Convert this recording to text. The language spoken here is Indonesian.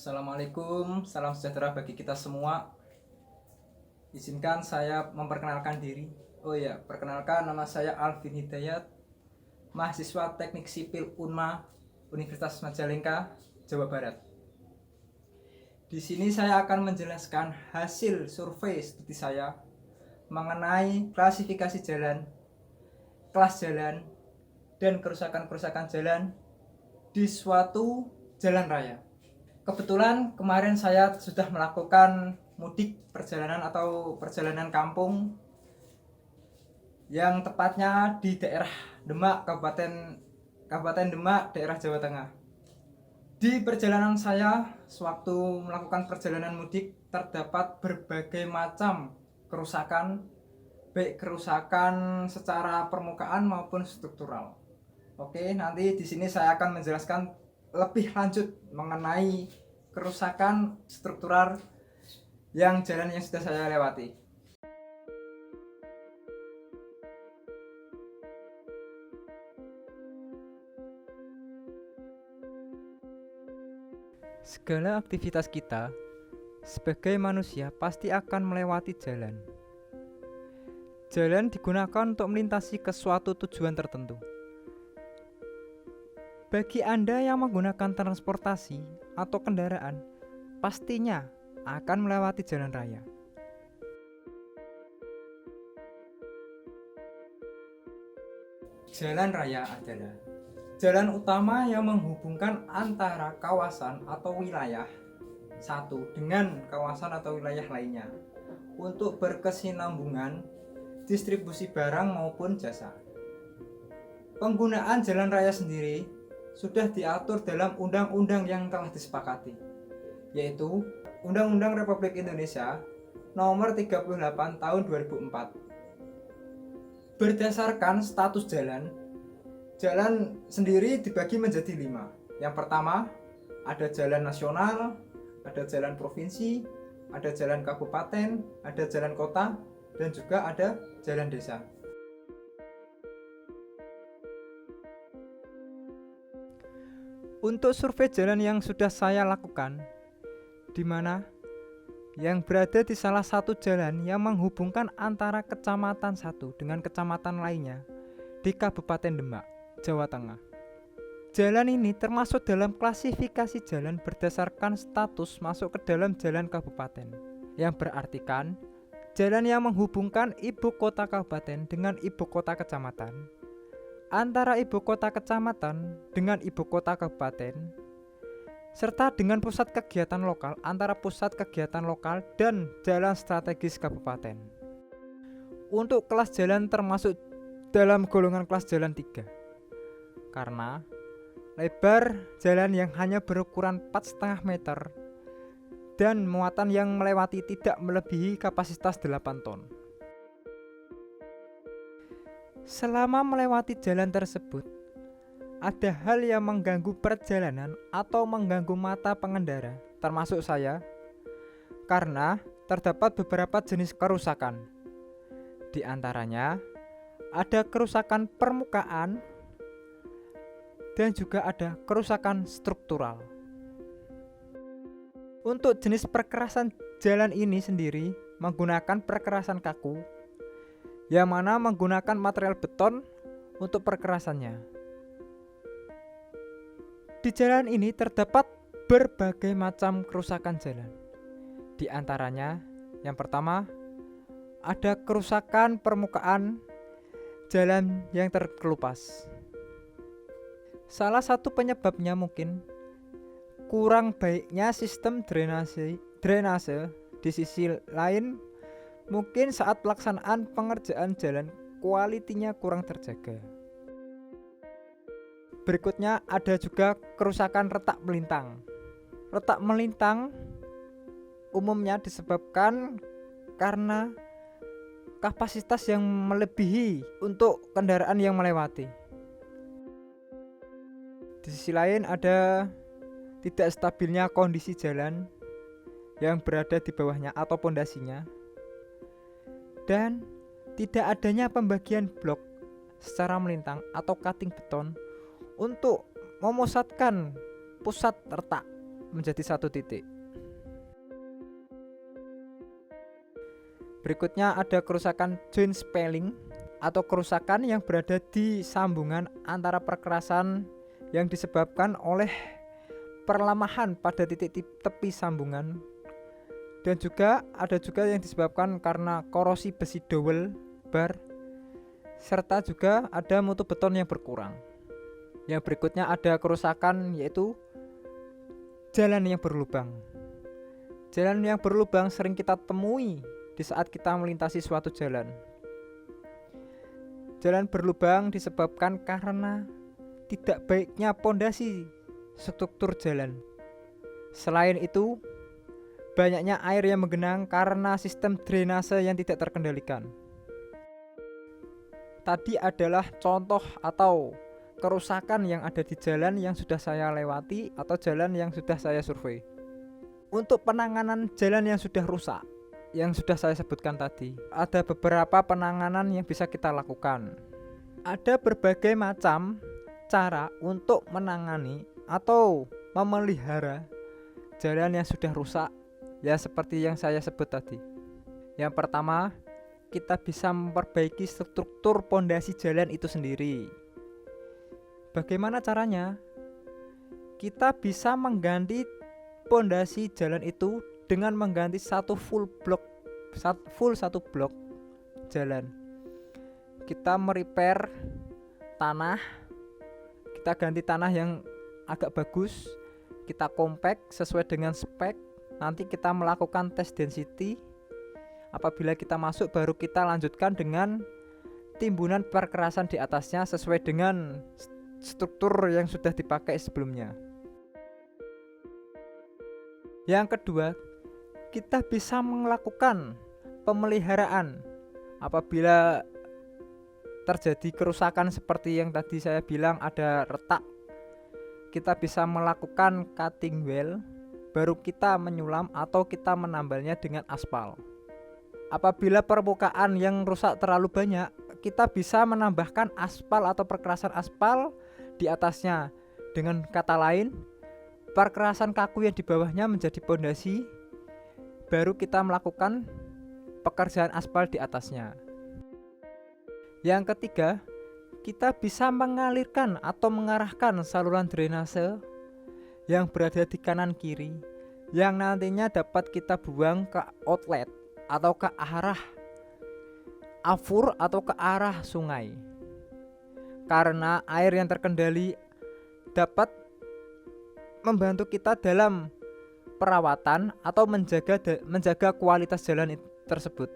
Assalamualaikum, salam sejahtera bagi kita semua. Izinkan saya memperkenalkan diri. Perkenalkan, nama saya Alvin Hidayat, mahasiswa Teknik Sipil Unma, Universitas Majalengka, Jawa Barat. Di sini saya akan menjelaskan hasil survei studi saya mengenai klasifikasi jalan, kelas jalan, dan kerusakan-kerusakan jalan di suatu jalan raya. Kebetulan kemarin saya sudah melakukan mudik perjalanan atau perjalanan kampung yang tepatnya di daerah Demak, Kabupaten Demak, daerah Jawa Tengah. Di perjalanan saya, sewaktu melakukan perjalanan mudik, terdapat berbagai macam kerusakan, baik kerusakan secara permukaan maupun struktural. Oke, nanti di sini saya akan menjelaskan lebih lanjut mengenai kerusakan struktural yang jalan yang sudah saya lewati. Segala aktivitas kita sebagai manusia pasti akan melewati jalan. Jalan digunakan untuk melintasi ke suatu tujuan tertentu. Bagi Anda yang menggunakan transportasi atau kendaraan, pastinya akan melewati jalan raya. Jalan raya adalah jalan utama yang menghubungkan antara kawasan atau wilayah satu dengan kawasan atau wilayah lainnya untuk berkesinambungan distribusi barang maupun jasa. Penggunaan jalan raya sendiri sudah diatur dalam undang-undang yang telah disepakati, yaitu Undang-Undang Republik Indonesia Nomor 38 Tahun 2004. Berdasarkan status jalan, jalan sendiri dibagi menjadi 5. Yang pertama, ada jalan nasional, ada jalan provinsi, ada jalan kabupaten, ada jalan kota, dan juga ada jalan desa. Untuk survei jalan yang sudah saya lakukan, di mana yang berada di salah satu jalan yang menghubungkan antara kecamatan satu dengan kecamatan lainnya di Kabupaten Demak, Jawa Tengah. Jalan ini termasuk dalam klasifikasi jalan berdasarkan status masuk ke dalam jalan kabupaten, yang berartikan jalan yang menghubungkan ibu kota kabupaten dengan ibu kota kecamatan, antara ibu kota kecamatan dengan ibu kota kabupaten, serta dengan pusat kegiatan lokal antara pusat kegiatan lokal dan jalan strategis kabupaten. Untuk kelas jalan termasuk dalam golongan kelas jalan 3, karena lebar jalan yang hanya berukuran 4,5 meter dan muatan yang melewati tidak melebihi kapasitas 8 ton. Selama melewati jalan tersebut, ada hal yang mengganggu perjalanan atau mengganggu mata pengendara, termasuk saya, karena terdapat beberapa jenis kerusakan. Di antaranya, ada kerusakan permukaan dan juga ada kerusakan struktural. Untuk jenis perkerasan jalan ini sendiri menggunakan perkerasan kaku, yang mana menggunakan material beton untuk perkerasannya. Di jalan ini terdapat berbagai macam kerusakan jalan. Di antaranya, yang pertama, ada kerusakan permukaan jalan yang terkelupas. Salah satu penyebabnya mungkin kurang baiknya sistem drainase. Di sisi lain, mungkin saat pelaksanaan pengerjaan jalan kualitinya kurang terjaga. Berikutnya ada juga kerusakan retak melintang. Retak melintang umumnya disebabkan karena kapasitas yang melebihi untuk kendaraan yang melewati. Di sisi lain ada tidak stabilnya kondisi jalan yang berada di bawahnya atau pondasinya, dan tidak adanya pembagian blok secara melintang atau cutting beton untuk memusatkan pusat retak menjadi satu titik. Berikutnya ada kerusakan joint spalling atau kerusakan yang berada di sambungan antara perkerasan yang disebabkan oleh perlemahan pada titik tepi sambungan, dan juga ada yang disebabkan karena korosi besi dowel bar, serta juga ada mutu beton yang berkurang. Yang berikutnya ada kerusakan yaitu jalan yang berlubang. Jalan yang berlubang sering kita temui di saat kita melintasi suatu jalan. Jalan berlubang disebabkan karena tidak baiknya pondasi struktur jalan. Selain itu, banyaknya air yang menggenang karena sistem drainase yang tidak terkendalikan. Tadi adalah contoh atau kerusakan yang ada di jalan yang sudah saya lewati atau jalan yang sudah saya survei. Untuk penanganan jalan yang sudah rusak, yang sudah saya sebutkan tadi, ada beberapa penanganan yang bisa kita lakukan. Ada berbagai macam cara untuk menangani atau memelihara jalan yang sudah rusak, ya seperti yang saya sebut tadi. Yang pertama, kita bisa memperbaiki struktur pondasi jalan itu sendiri. Bagaimana caranya? Kita bisa mengganti pondasi jalan itu dengan mengganti satu blok jalan. Kita merepair tanah, kita ganti tanah yang agak bagus, kita compact sesuai dengan spek. Nanti kita melakukan tes density. Apabila kita masuk, baru kita lanjutkan dengan timbunan perkerasan di atasnya sesuai dengan struktur yang sudah dipakai sebelumnya. Yang kedua, kita bisa melakukan pemeliharaan apabila terjadi kerusakan seperti yang tadi saya bilang ada retak. Kita bisa melakukan cutting well, baru kita menyulam atau kita menambalnya dengan aspal. Apabila permukaan yang rusak terlalu banyak, kita bisa menambahkan aspal atau perkerasan aspal di atasnya. Dengan kata lain, perkerasan kaku yang di bawahnya menjadi pondasi, baru kita melakukan pekerjaan aspal di atasnya. Yang ketiga, kita bisa mengalirkan atau mengarahkan saluran drainase yang berada di kanan kiri, yang nantinya dapat kita buang ke outlet atau ke arah afur atau ke arah sungai. Karena air yang terkendali dapat membantu kita dalam perawatan atau menjaga kualitas jalan tersebut.